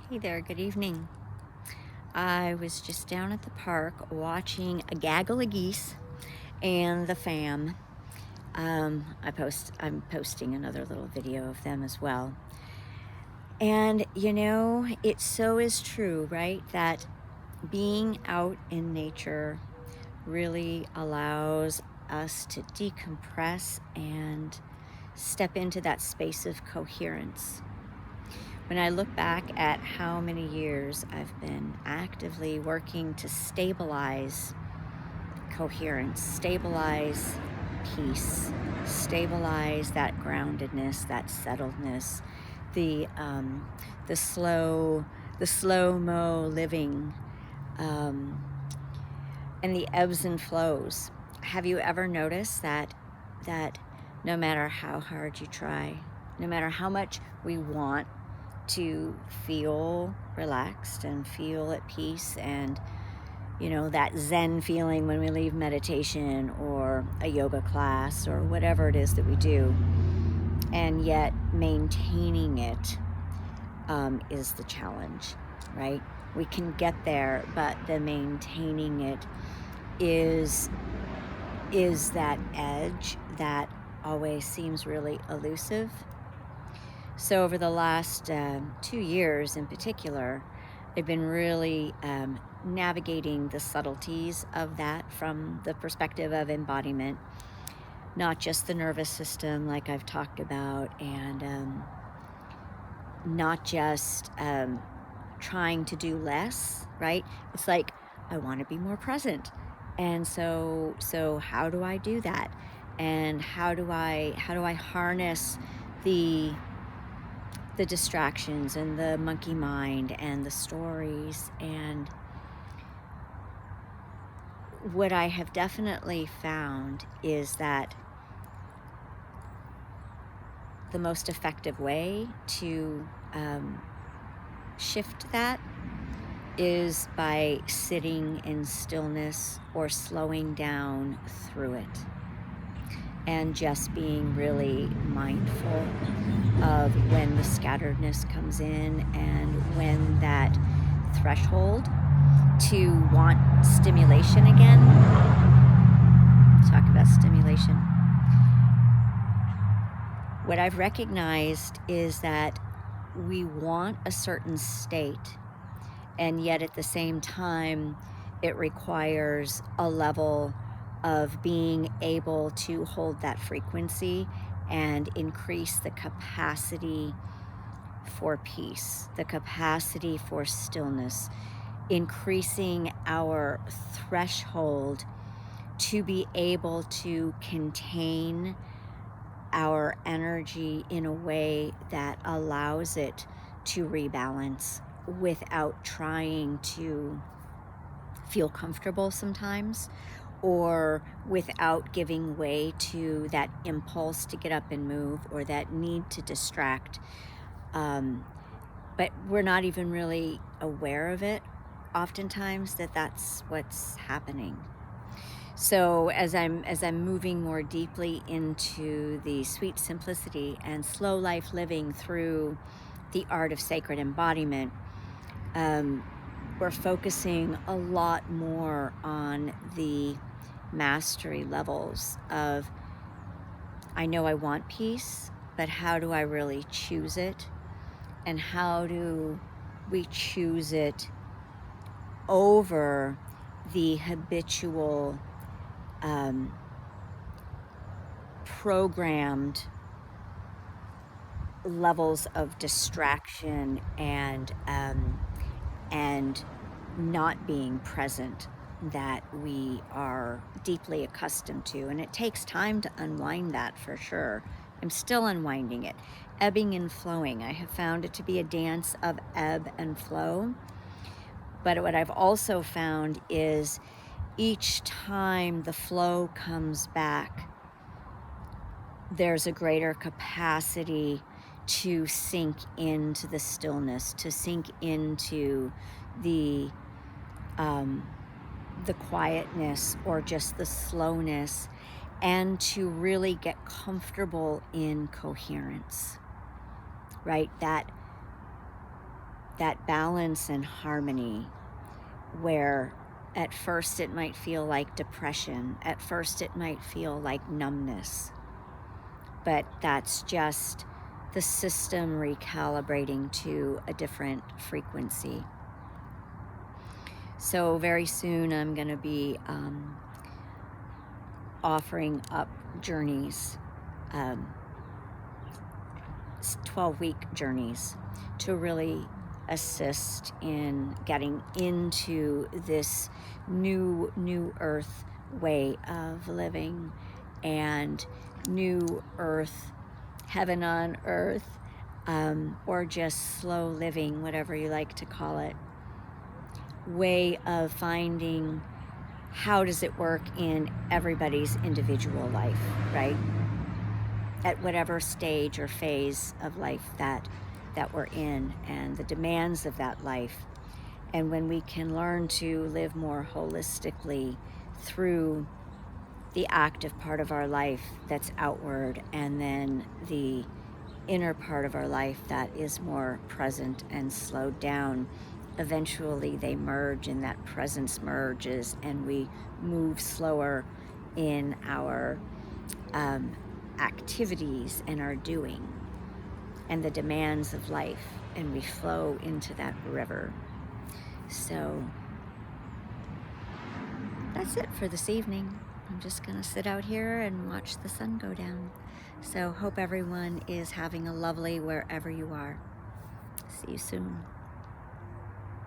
Hey there, good evening. I was just down at the park watching a gaggle of geese and the fam. I'm posting another little video of them as well. And it so is true, right? That being out in nature really allows us to decompress and step into that space of coherence. When I look back at how many years I've been actively working to stabilize coherence, stabilize peace, stabilize that groundedness, that settledness, the um, the slow, the slow-mo living, um, and the ebbs and flows. Have you ever noticed that no matter how hard you try, no matter how much we want to feel relaxed and feel at peace and that zen feeling when we leave meditation or a yoga class or whatever it is that we do, and yet maintaining it is the challenge, right? We can get there, but the maintaining it is that edge that always seems really elusive. So over the last 2 years in particular, I've been really navigating the subtleties of that from the perspective of embodiment, not just the nervous system like I've talked about, and not just trying to do less, right? It's like, I want to be more present. And so how do I do that? And how do I harness the distractions and the monkey mind and the stories? And what I have definitely found is that the most effective way to shift that is by sitting in stillness or slowing down through it, and just being really mindful of when the scatteredness comes in and when that threshold to want stimulation again. Talk about stimulation. What I've recognized is that we want a certain state, and yet at the same time, it requires a level of being able to hold that frequency and increase the capacity for peace, the capacity for stillness, increasing our threshold to be able to contain our energy in a way that allows it to rebalance without trying to feel comfortable sometimes, or without giving way to that impulse to get up and move or that need to distract. But we're not even really aware of it oftentimes, that that's what's happening. So as I'm moving more deeply into the sweet simplicity and slow life living through the art of sacred embodiment, we're focusing a lot more on the mastery levels of, I know I want peace, but how do I really choose it? And how do we choose it over the habitual programmed levels of distraction and not being present that we are deeply accustomed to. And it takes time to unwind that, for sure. I'm still unwinding it. Ebbing and flowing. I have found it to be a dance of ebb and flow. But what I've also found is each time the flow comes back, there's a greater capacity to sink into the stillness, to sink into the quietness or just the slowness, and to really get comfortable in coherence, right? That that balance and harmony, where at first it might feel like depression, at first it might feel like numbness, but that's just the system recalibrating to a different frequency. So very soon I'm going to be offering up journeys, 12-week journeys, to really assist in getting into this new earth way of living, and new earth, heaven on earth, or just slow living, whatever you like to call it, way of finding how does it work in everybody's individual life, right? At whatever stage or phase of life that we're in, and the demands of that life. And when we can learn to live more holistically through the active part of our life that's outward, and then the inner part of our life that is more present and slowed down, eventually they merge, and that presence merges, and we move slower in our activities and our doing and the demands of life, and we flow into that river. So that's it for this evening. I'm just gonna sit out here and watch the sun go down. So hope everyone is having a lovely wherever you are. See you soon.